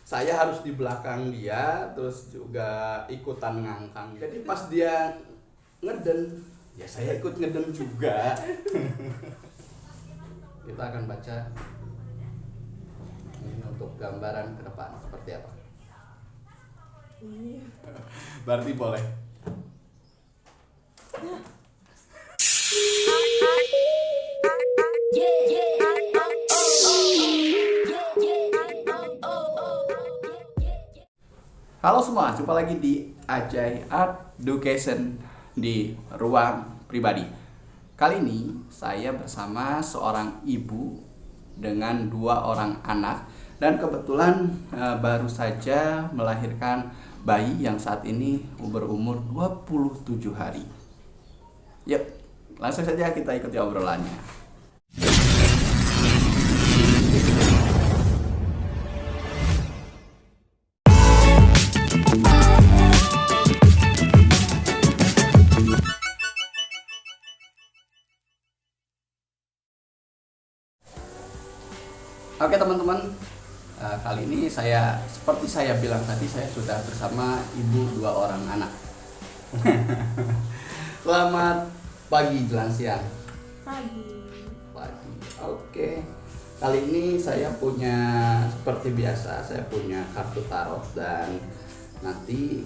saya harus di belakang dia, terus juga ikutan ngangkang. Jadi pas dia ngeden, ya saya ikut ngeden juga. Kita akan baca ini untuk gambaran ke depan seperti apa. Berarti boleh. Halo semua, jumpa lagi di Ajay Art Education di ruang pribadi. Kali ini saya bersama seorang ibu dengan 2 orang anak dan kebetulan baru saja melahirkan bayi yang saat ini berumur 27 hari. Yuk, langsung saja kita ikuti obrolannya. Oke teman-teman, kali ini seperti saya bilang tadi, saya sudah bersama ibu 2 orang anak. Selamat pagi jelang siang. Pagi. Oke, kali ini saya punya, seperti biasa, saya punya kartu tarot dan nanti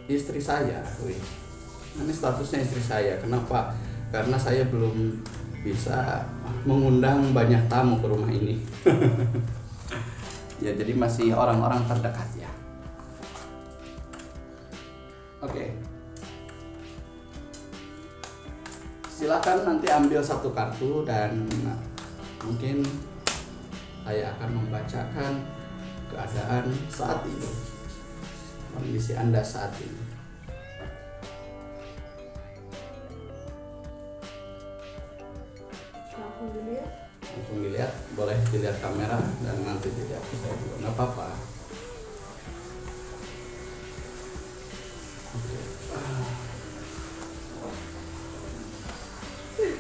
istri saya, ini statusnya istri saya. Kenapa? Karena saya belum bisa mengundang banyak tamu ke rumah ini. Ya, jadi masih orang-orang terdekat ya. Oke. Silakan nanti ambil satu kartu dan mungkin saya akan membacakan keadaan saat ini, kondisi Anda saat ini. Langsung dilihat, boleh dilihat kamera dan nanti dilihat saya juga, nggak apa-apa.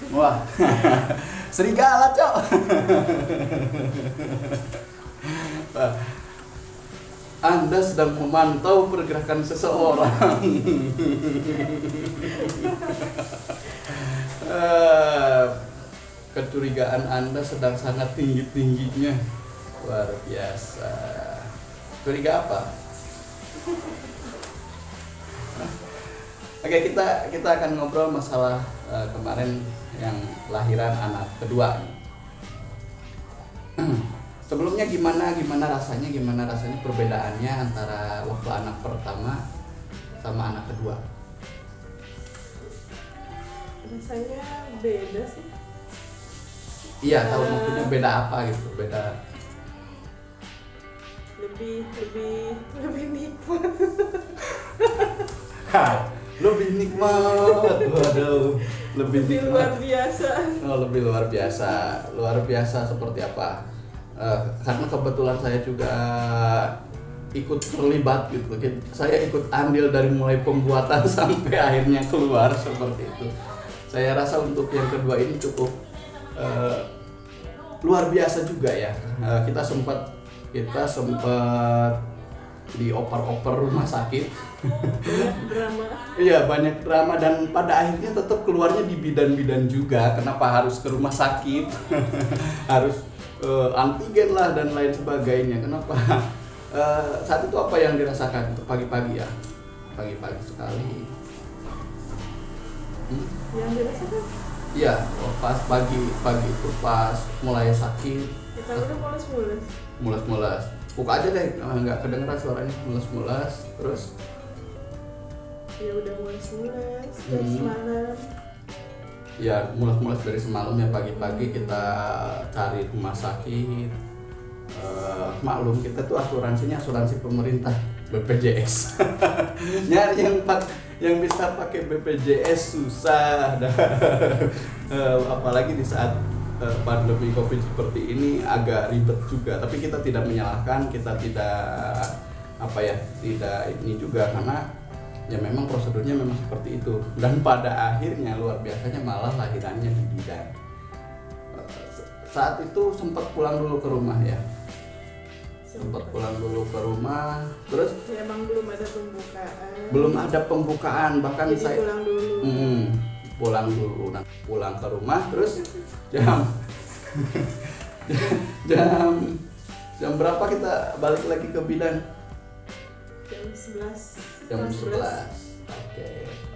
Wah, serigala cok. Anda sedang memantau pergerakan seseorang. Kecurigaan Anda sedang sangat tinggi-tingginya. Luar biasa. Curiga apa? Oke, kita akan ngobrol masalah kemarin yang lahiran anak kedua. Sebelumnya gimana rasanya perbedaannya antara waktu anak pertama sama anak kedua? Rasanya beda sih. Iya, tahu maksudnya beda apa gitu, beda. Lebih nikmat. Lebih nikmat, waduh, lebih nikmat. Luar biasa. Oh, lebih luar biasa. Luar biasa seperti apa? Karena kebetulan saya juga ikut terlibat gitu. Saya ikut andil dari mulai pembuatan sampai akhirnya keluar seperti itu. Saya rasa untuk yang kedua ini cukup luar biasa juga ya. Kita sempat dioper-oper rumah sakit. Banyak drama. Iya, banyak drama dan pada akhirnya tetap keluarnya di bidan-bidan juga. Kenapa harus ke rumah sakit? Harus antigen lah dan lain sebagainya. Kenapa? Saat itu apa yang dirasakan? Pagi-pagi ya, pagi-pagi sekali. Yang dirasakan? Iya, pas pagi itu pas mulai sakit. Kita udah Mules-mules. Buka aja deh, nggak kedengeran suaranya. Mules-mules, terus ya udah mules dari semalam. Ya mules-mules dari semalam ya, pagi-pagi kita cari rumah sakit. Maklum kita tuh asuransinya asuransi pemerintah, BPJS. Nyari yang bisa pakai BPJS susah. Apalagi di saat pandemi COVID seperti ini agak ribet juga. Tapi kita tidak menyalahkan, kita tidak ini juga, karena ya memang prosedurnya memang seperti itu. Dan pada akhirnya luar biasanya malah lahirannya di bidan. saat itu sempat pulang dulu ke rumah ya. Sempat pulang dulu ke rumah, terus ya emang belum ada pembukaan. Belum ada pembukaan, bahkan jadi saya pulang dulu. Pulang dulu, nah, pulang ke rumah, terus jam jam berapa kita balik lagi ke bidan? Jam 11. Jam 11. Oke.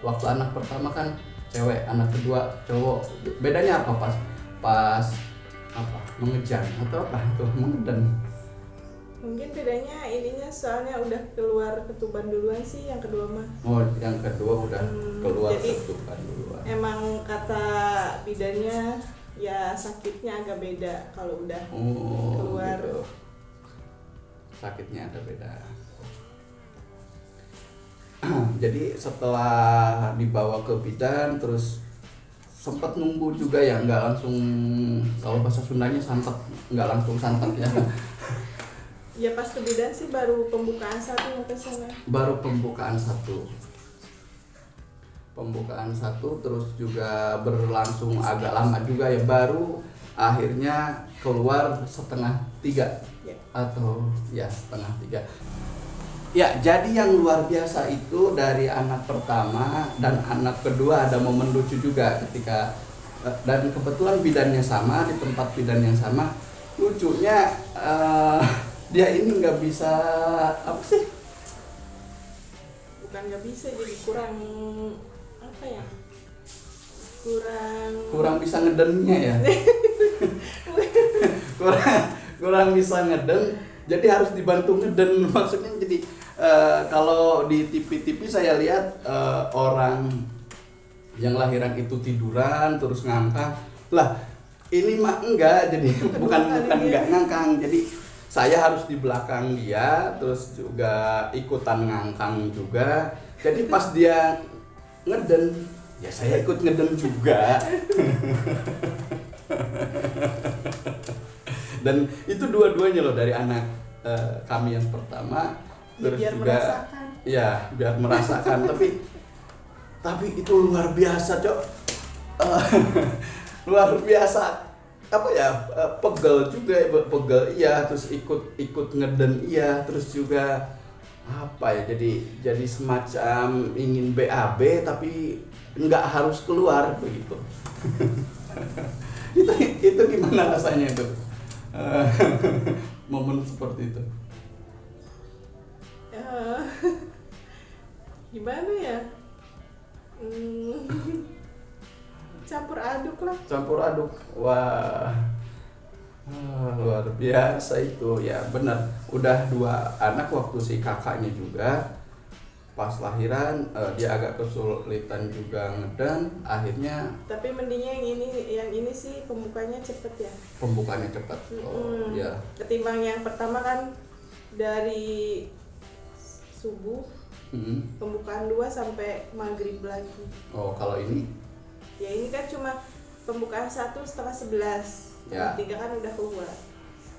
Waktu anak pertama kan cewek, anak kedua cowok. Bedanya apa pas apa? Mengejan atau apa? Tuh, mengeden. Mungkin bedanya ininya soalnya udah keluar ketuban duluan sih yang kedua mah. Oh, yang kedua udah keluar jadi ketuban duluan. Emang kata bidannya ya sakitnya agak beda kalau udah keluar. Gitu. Sakitnya agak beda. Jadi setelah dibawa ke bidan terus sempat nunggu juga ya, nggak langsung, kalau bahasa Sundanya santet, nggak langsung santet ya. Ya pas ke bidan sih baru pembukaan 1 mau ke sana. Baru pembukaan 1. Pembukaan 1 terus juga berlangsung agak lama juga ya, baru akhirnya keluar setengah 3 ya. Atau ya setengah 3. Ya, jadi yang luar biasa itu dari anak pertama dan anak kedua ada momen lucu juga ketika dan kebetulan bidannya sama, di tempat bidan yang sama. Lucunya dia ini nggak bisa apa sih? Bukan nggak bisa, jadi kurang apa ya? Kurang bisa ngedennya ya. kurang bisa ngeden, jadi harus dibantu ngeden. Maksudnya jadi kalau di TV-TV saya lihat orang yang lahiran itu tiduran terus ngangkang. Lah, ini mah enggak, jadi bukan enggak ngangkang. Jadi saya harus di belakang dia, terus juga ikutan ngangkang juga. Jadi pas dia ngeden, ya saya ikut ngeden juga. Dan itu dua-duanya loh dari anak kami yang pertama. Terus biar juga merasakan. Ya, biar merasakan. tapi itu luar biasa, Cok. Luar biasa. Apa ya, pegel juga, pegel iya, terus ikut ngeden iya, terus juga apa ya, jadi semacam ingin BAB tapi nggak harus keluar begitu. itu gimana rasanya itu? Momen seperti itu. Gimana ya? Campur aduk lah. Campur aduk. Wah. Luar biasa itu ya, benar. Udah 2 anak, waktu si kakaknya juga pas lahiran dia agak kesulitan juga ngeden, akhirnya tapi mendingnya yang ini sih pembukanya cepet ya. Pembukaannya cepat. Ya. Ketimbang yang pertama kan dari subuh pembukaan 2 sampai maghrib lagi. Oh, kalau ini? Ya ini kan cuma pembukaan 1 setengah 11. Ya. 3 kan udah keluar.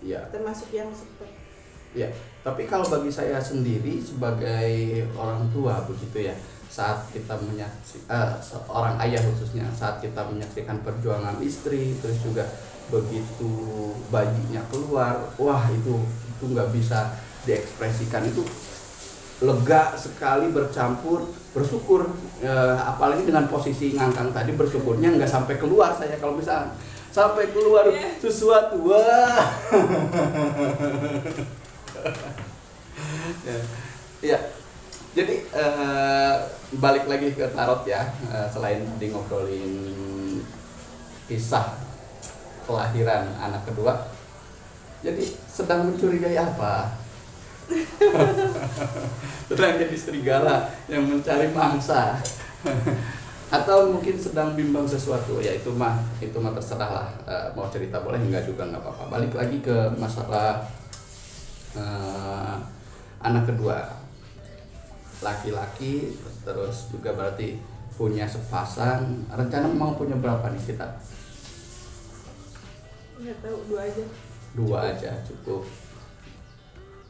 Iya. Termasuk yang cepet. Ya, tapi kalau bagi saya sendiri sebagai orang tua begitu ya, saat kita menyaksikan seorang ayah khususnya, saat kita menyaksikan perjuangan istri, terus juga begitu bayinya keluar, wah itu nggak bisa diekspresikan. Itu lega sekali, bercampur bersyukur, apalagi dengan posisi ngangkang tadi, bersyukurnya nggak sampai keluar. Saya kalau misalnya sampai keluar sesuatu, wah. Ya, jadi balik lagi ke tarot ya, selain tadi ngobrolin kisah kelahiran anak kedua, jadi sedang mencurigai apa? Sedang jadi serigala yang mencari mangsa. Atau mungkin sedang bimbang sesuatu, ya itu mah terserah lah, mau cerita boleh, enggak juga nggak apa-apa. Balik lagi ke masalah anak kedua, laki-laki, terus juga berarti punya sepasang. Rencana mau punya berapa nih kita? Nggak tahu, 2 aja. 2 aja cukup.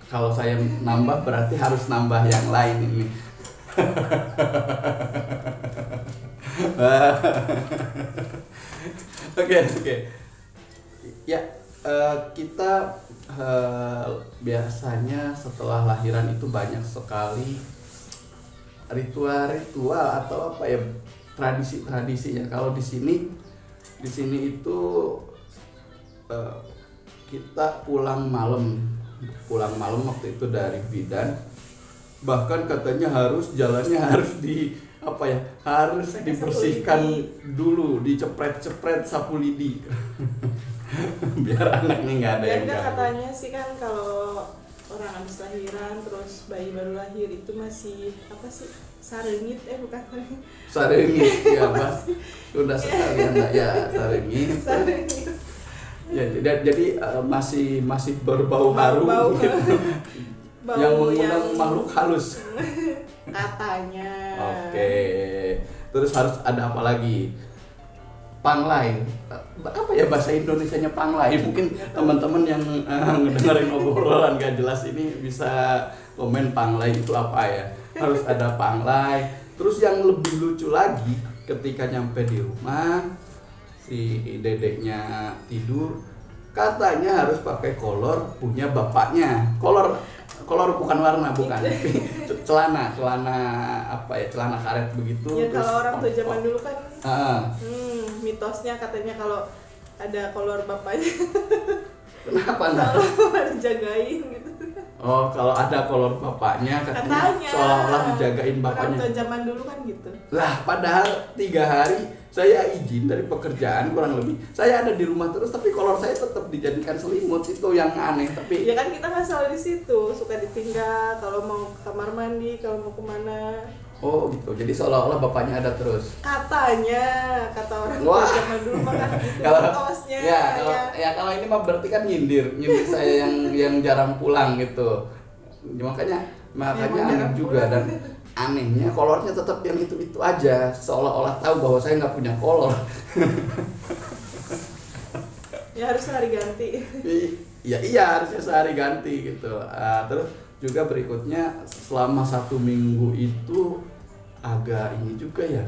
Kalau saya nambah berarti harus nambah yang lain ini. Oke. Ya, kita biasanya setelah lahiran itu banyak sekali ritual-ritual atau apa ya, tradisi-tradisi ya. Kalau di sini itu kita pulang malam waktu itu dari bidan, bahkan katanya jalannya harus harus dibersihkan dulu, dicepret-cepret sapu lidi biar anaknya nggak ada yang ganggu. Katanya sih kan kalau orang habis lahiran terus bayi baru lahir itu masih apa sih, sareungit bukan sareungit ya Mas, sudah sekali Anda ya, sareungit ya, jadi masih berbau harum gitu. Yang mengundang makhluk halus katanya. Oke. Terus harus ada apa lagi? Panglai. Apa ya bahasa Indonesianya panglai? Mungkin teman-teman yang ngedengerin obrolan gak jelas ini bisa komen panglai itu apa ya. Harus ada panglai. Terus yang lebih lucu lagi, ketika nyampe di rumah si dedeknya tidur, katanya harus pakai kolor punya bapaknya. Kolor bukan warna, bukan, celana apa ya, celana karet begitu. Ya kalau orang tua zaman dulu kan mitosnya katanya kalau ada kolor bapaknya kenapa harus jagain gitu. Oh, kalau ada kolor bapaknya katanya seolah-olah dijagain bapaknya. Orang tua zaman dulu kan gitu. Lah padahal 3 hari saya izin dari pekerjaan kurang lebih, saya ada di rumah terus tapi kolor saya tetap dijadikan selimut. Itu yang aneh. Tapi ya kan kita nggak selalu di situ, suka ditinggal kalau mau ke kamar mandi, kalau mau kemana. Oh gitu, jadi seolah-olah bapaknya ada terus. Katanya, kata orang tua zaman dulu mah kan gitu mitosnya. Kalau ini mah berarti kan nyindir saya yang jarang pulang gitu. Makanya aneh juga, dan anehnya kolornya tetap yang itu aja, seolah-olah tahu bahwa saya nggak punya kolor. Ya harus sehari ganti. Iya harusnya sehari ganti gitu. Terus juga berikutnya selama 1 minggu itu agak ini juga ya.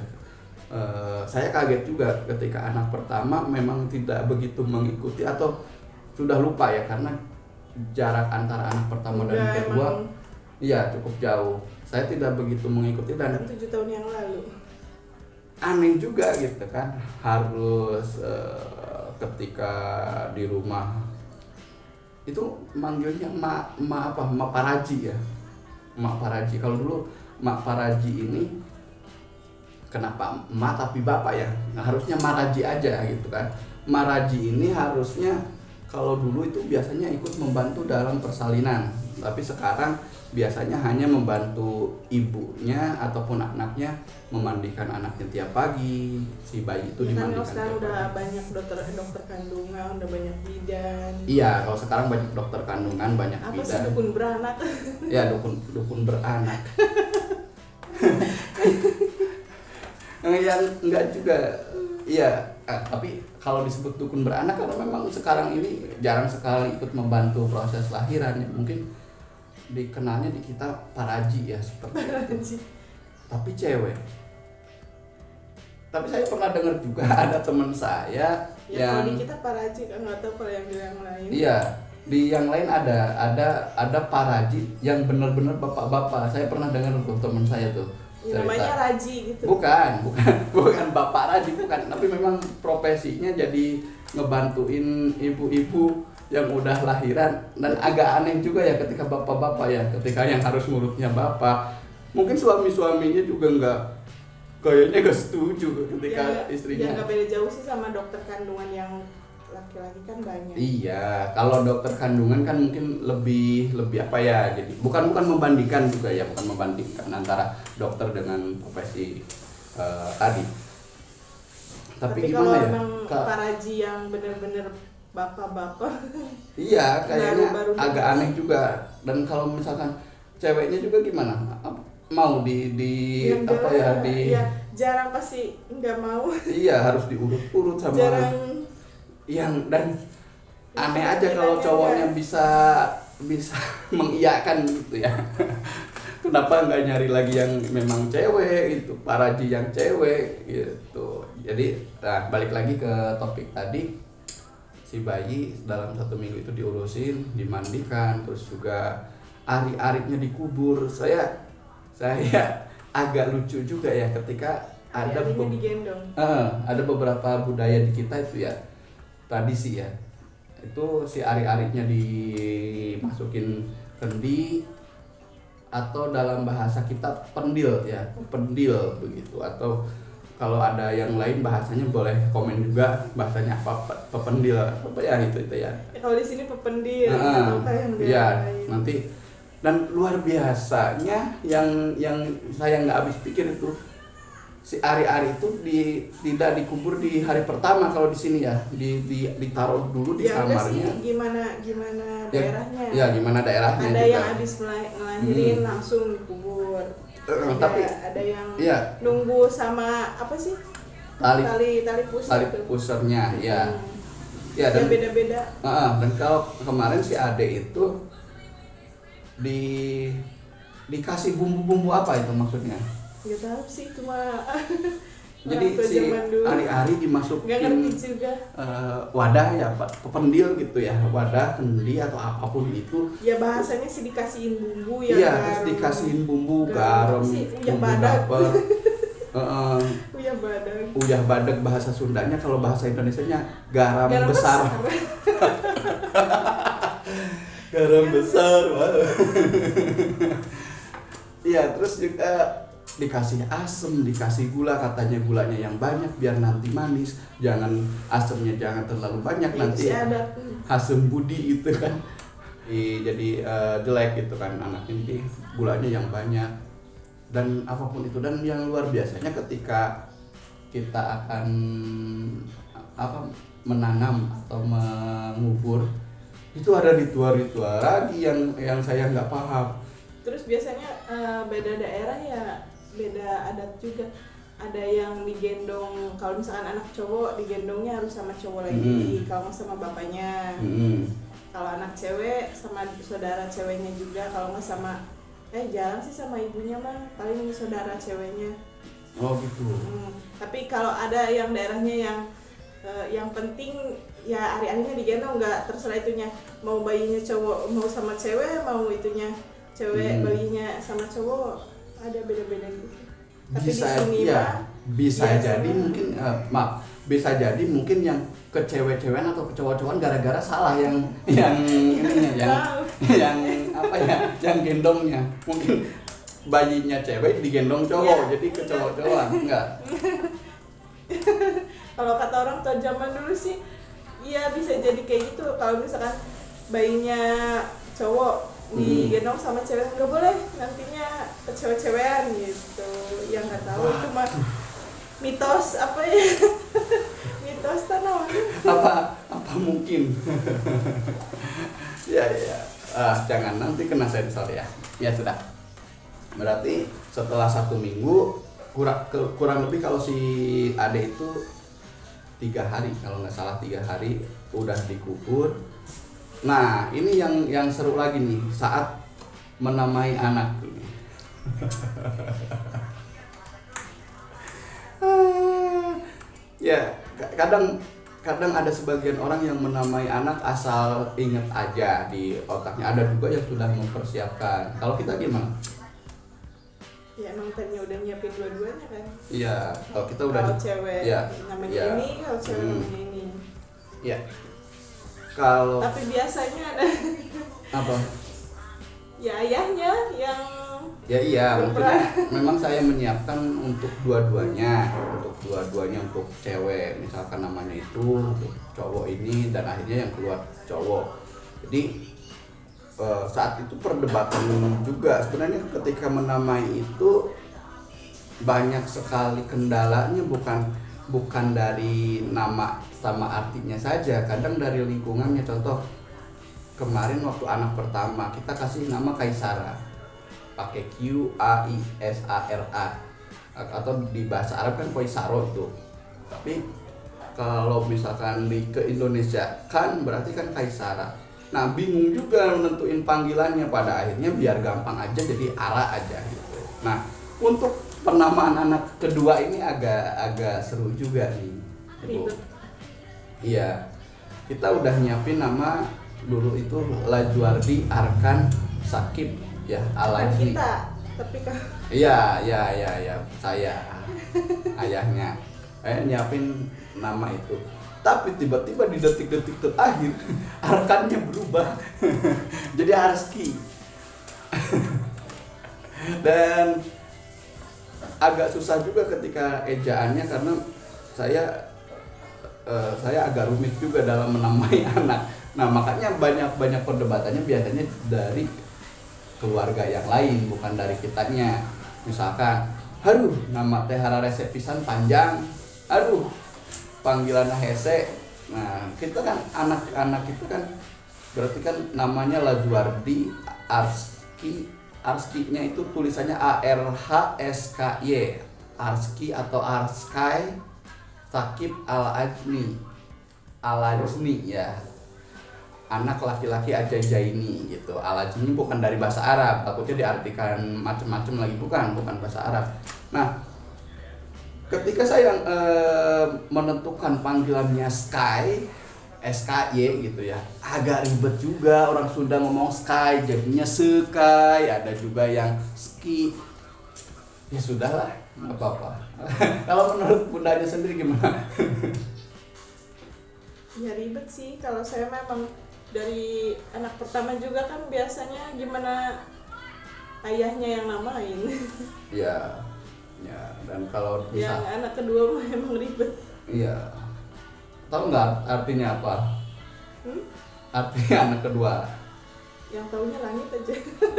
Saya kaget juga ketika anak pertama memang tidak begitu mengikuti atau sudah lupa ya, karena jarak antara anak pertama dan kedua iya cukup jauh. Saya tidak begitu mengikuti dan 7 tahun yang lalu. Aneh juga gitu kan, harus ketika di rumah itu manggilnya mak paraji ya. Mak paraji. Kalau dulu mak paraji ini kenapa mak tapi bapak ya? Nah, harusnya maraji aja gitu kan. Maraji ini harusnya kalau dulu itu biasanya ikut membantu dalam persalinan, tapi sekarang biasanya hanya membantu ibunya ataupun anaknya memandikan anaknya tiap pagi. Si bayi itu dimandikan. Sekarang udah banyak dokter kandungan, udah banyak bidan. Iya, kalau sekarang banyak dokter kandungan, banyak bidan. Apa sih dukun beranak? Ya, dukun beranak. Yang enggak juga. Iya, tapi kalau disebut dukun beranak karena memang sekarang ini jarang sekali ikut membantu proses lahiran ya. Mungkin dikenalnya di kita paraji ya, seperti itu. Tapi cewek. Tapi saya pernah dengar juga ada teman saya yang kalau di kita paraji, nggak tahu kalau yang lain. Iya, di yang lain ada paraji yang benar-benar bapak-bapak. Saya pernah dengar tuh teman saya tuh. Ya, namanya Raji gitu. Bukan bapak Raji, bukan. Tapi memang profesinya jadi ngebantuin ibu-ibu yang udah lahiran, dan agak aneh juga ya ketika bapak-bapak ya, ketika yang harus ngurutnya bapak. Mungkin suami-suaminya juga kayaknya nggak setuju ketika istrinya. Ya nggak beda jauh sih sama dokter kandungan yang laki-laki kan banyak. Iya, kalau dokter kandungan kan mungkin lebih apa ya, jadi bukan membandingkan juga ya, bukan membandingkan antara dokter dengan profesi tadi. Tapi kalau gimana ya? Memang paraji yang benar-benar bapak-bapak. Iya, kayaknya baru agak aneh juga. Dan kalau misalkan ceweknya juga gimana? Mau ya, jarang pasti nggak mau. Iya, harus diurut-urut sama jarang. Dan aneh aja kalau cowoknya bisa mengiyakan gitu ya. Kenapa nggak nyari lagi yang memang cewek gitu, paraji yang cewek gitu. Jadi balik lagi ke topik tadi, si bayi dalam 1 minggu itu diurusin, dimandikan, terus juga ari-arinya dikubur. Saya agak lucu juga ya ketika ada beberapa budaya di kita itu ya, tradisi ya, itu si ari-arinya dimasukin kendi, atau dalam bahasa kita pendil ya, pendil begitu, atau kalau ada yang lain bahasanya boleh komen juga bahasanya apa, pependil apa ya itu ya. Kalau di sini pependil atau kayak ya nanti. Dan luar biasanya yang saya nggak habis pikir itu, si ari-ari itu tidak dikubur di hari pertama kalau di sini ya, ditaruh dulu di kamarnya. Sih, gimana daerahnya? Ya gimana daerahnya. Ada juga. yang habis ngelahirin langsung dikubur. Tapi ada yang nunggu sama apa sih? Tali pusernya ya. Ya dan beda-beda. Dan kalau kemarin si Ade itu dikasih bumbu-bumbu apa itu maksudnya? Nggak tahu sih, cuma jadi si ari-ari dimasukin wadah ya Pak, pendil gitu ya, wadah, kendi atau apapun itu. Ya bahasanya sih dikasihin bumbu ya. Iya, terus dikasihin bumbu, garam, uyah badak. Uyah badak bahasa Sundanya, kalau bahasa Indonesianya garam besar. Garam besar. Iya, terus juga dikasih asem, dikasih gula, katanya gulanya yang banyak biar nanti manis, asemnya jangan terlalu banyak, nanti asem budi itu kan jadi jelek gitu kan anak ini, gulanya yang banyak dan apapun itu. Dan yang luar biasanya ketika kita akan menanam atau mengubur, itu ada ritual-ritual lagi yang saya nggak paham. Terus biasanya beda daerah ya beda adat juga. Ada yang digendong, kalau misalkan anak cowok digendongnya harus sama cowok lagi, kalau nggak sama bapaknya. Kalau anak cewek sama saudara ceweknya juga, kalau nggak sama jarang sih sama ibunya mah, paling saudara ceweknya. Oh gitu. Tapi kalau ada yang daerahnya yang penting ya ari-arinya digendong, nggak terserah itunya mau bayinya cowok mau sama cewek, mau itunya cewek bayinya sama cowok, ada beda-beda gitu. Tapi bisa di sini bisa jadi mungkin bisa jadi mungkin yang ke cewek-cewekan atau ke cowok-cowokan gara-gara salah yang ininya yang yang gendongnya, mungkin bayinya cewek digendong cowok jadi ke cowok-cowokan enggak. Kalau kata orang tua zaman dulu sih iya bisa jadi kayak gitu. Kalau misalkan bayinya cowok digendong sama cewek nggak boleh, nantinya cewek-cewekan gitu. Yang nggak tahu itu mah mitos apa ya. Mitos tanah apa mungkin. ya jangan nanti kena sensor ya. Ya sudah, berarti setelah 1 minggu kurang lebih kalau si Ade itu 3 hari, kalau nggak salah 3 hari udah dikubur. Nah ini yang seru lagi nih saat menamai anak ini. Ya kadang ada sebagian orang yang menamai anak asal inget aja di otaknya, ada juga yang sudah mempersiapkan. Kalau kita gimana? Ya emang tadinya udah nyiapin dua-duanya kan. Iya, kalau kita udah. Kalau cewek namanya ini, kalau cewek namanya ini. Iya. Kalau. Tapi biasanya ada. Apa? Ya ayahnya yang. Ya iya, maksudnya memang saya menyiapkan untuk dua-duanya, untuk cewek, misalkan namanya itu, untuk cowok ini, dan akhirnya yang keluar cowok. Jadi saat itu perdebatan juga sebenarnya ketika menamai itu banyak sekali kendalanya, bukan dari nama sama artinya saja, kadang dari lingkungannya. Contoh kemarin waktu anak pertama kita kasih nama Kaisara, pakai Qaisara, atau di bahasa Arab kan Koisaro itu, tapi kalau misalkan ke Indonesia kan berarti kan Kaisara. Nah bingung juga menentuin panggilannya, pada akhirnya biar gampang aja jadi Ara aja gitu. Nah untuk penamaan anak kedua ini agak seru juga nih. Ribet. Iya. kita udah nyiapin nama dulu itu Lajuardi Arkan Sakib ya Bukan Alajni. kita, tapi kan Iya, saya ayahnya. Nyiapin nama itu. Tapi tiba-tiba di detik-detik terakhir Arkannya berubah jadi Arski. Dan agak susah juga ketika ejaannya karena saya agak rumit juga dalam menamai anak. Nah makanya banyak perdebatannya biasanya dari keluarga yang lain, bukan dari kitanya. Misalkan, aduh nama teh hararese pisan panjang, aduh panggilan hese. Nah kita kan anak-anak itu kan berarti kan namanya Lajuardi Arski-nya itu tulisannya ARHSKY, Arski atau Arskai Sakib Alajni ya, anak laki-laki Ajajaini gitu. Alajni bukan dari bahasa Arab, takutnya diartikan macam-macam lagi, bukan bahasa Arab. Nah ketika saya menentukan panggilannya SKY gitu ya, agak ribet juga. Orang Sunda ngomong Sky jadinya Sekai, ada juga yang Ski. Ya sudahlah, nggak apa-apa. Kalau menurut bundanya sendiri gimana? ya ribet sih. Kalau saya memang dari anak pertama juga kan biasanya gimana ayahnya yang namain. Ya, dan kalau Yang anak kedua mah emang ribet. Iya. Tahu nggak artinya apa? Artinya anak kedua. Yang taunya langit aja.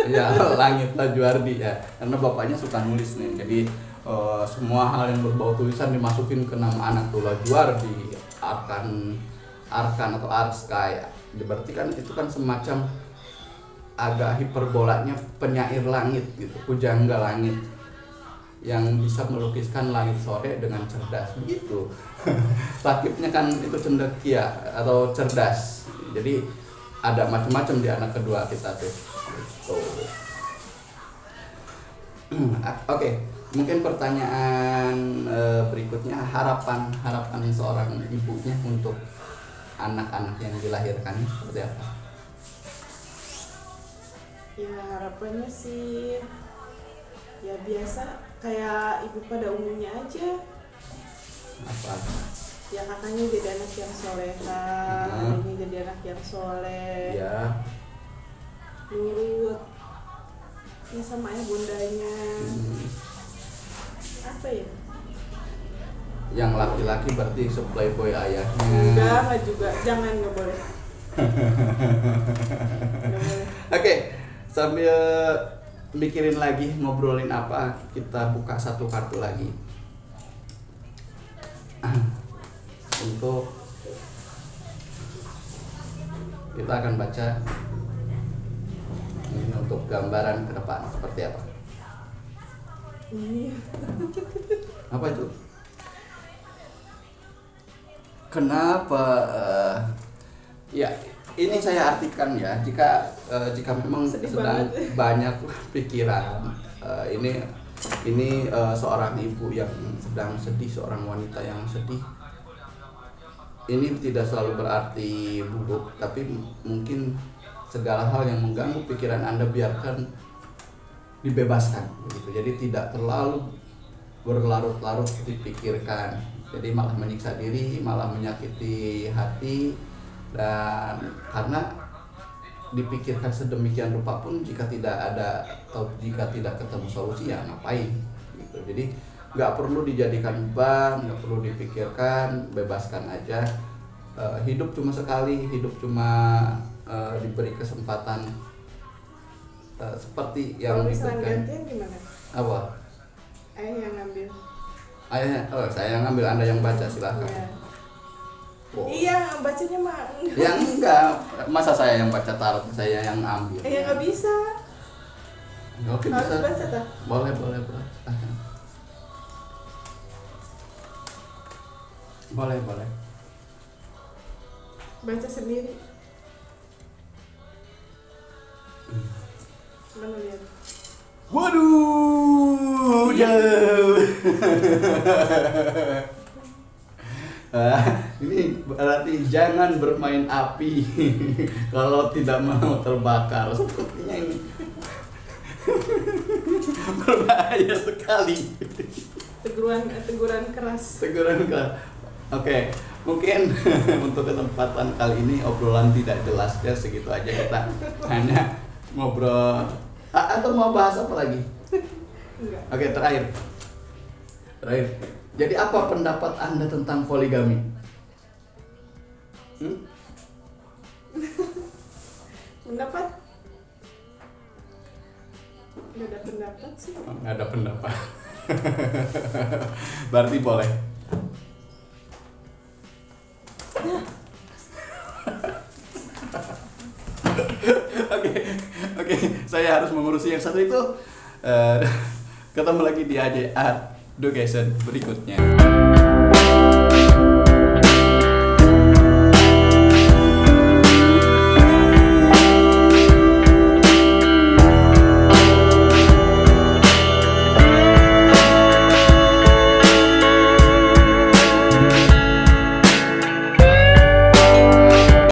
Ya Langit Lajuardi ya. Karena bapaknya suka nulis nih. Jadi semua hal yang berbau tulisan dimasukin ke nama anak tuh. Lajuardi, Arkan atau Arskai. Berarti kan itu kan semacam agak hiperbolanya penyair langit gitu, pujangga langit yang bisa melukiskan langit sore dengan cerdas begitu. Sakibnya kan itu cendekia atau cerdas. Jadi ada macam-macam di anak kedua kita tuh. Gitu. Oke, mungkin pertanyaan berikutnya, harapan seorang ibunya untuk anak-anak yang dilahirkan seperti apa? Ya harapannya sih ya biasa kayak ibu pada umumnya aja. Apa? Ya kakaknya jadi anak yang soleha, adiknya jadi anak yang soleh, Ya. nurut, ya sama ayah bundanya. Apa ya? Yang laki-laki berarti playboy ayahnya. Enggak juga, jangan, nggak boleh. Nggak boleh. Oke, sambil mikirin lagi ngobrolin apa, kita buka satu kartu lagi. Untuk kita akan baca ini untuk gambaran ke depan seperti apa. Ini Apa itu? Kenapa? Ya, ini saya artikan ya. Jika memang Sedih sedang banget. banyak pikiran, ini seorang ibu yang sedang sedih, seorang wanita yang sedih. Ini tidak selalu berarti buruk, tapi mungkin segala hal yang mengganggu pikiran Anda biarkan dibebaskan begitu. Jadi tidak terlalu berlarut-larut dipikirkan. Jadi malah menyiksa diri, malah menyakiti hati, dan karena dipikirkan sedemikian rupa pun jika tidak ada atau jika tidak ketemu solusi ya ngapain gitu. Jadi nggak perlu dijadikan beban, nggak perlu dipikirkan, bebaskan aja. Hidup cuma sekali, hidup cuma diberi kesempatan seperti yang kalau misalnya diberikan. gantian gimana? Apa? Ayah yang ngambil. Ayahnya, saya yang ngambil, Anda yang baca, silakan. Iya. Oh. Iya, bacanya mah. Ya enggak, masa saya yang baca tarot, saya yang ambil. Ya nggak bisa. Oke, Harus bisa. baca tak? Boleh. Boleh. Baca sendiri. Mana lihat? Waduh, jauh. Ini berarti jangan bermain api kalau tidak mau terbakar. Sepertinya ini berbahaya sekali. Teguran keras. Teguran keras. Oke, mungkin untuk kesempatan kali ini obrolan tidak jelas ya, segitu aja kita hanya ngobrol. Atau mau bahas apa lagi? Enggak. Oke, terakhir. Jadi apa pendapat Anda tentang poligami? Pendapat? Nggak ada pendapat sih. Nggak ada pendapat. Berarti boleh. Oke, saya harus mengurusi yang satu itu. Ketemu lagi di AJ Art Education berikutnya.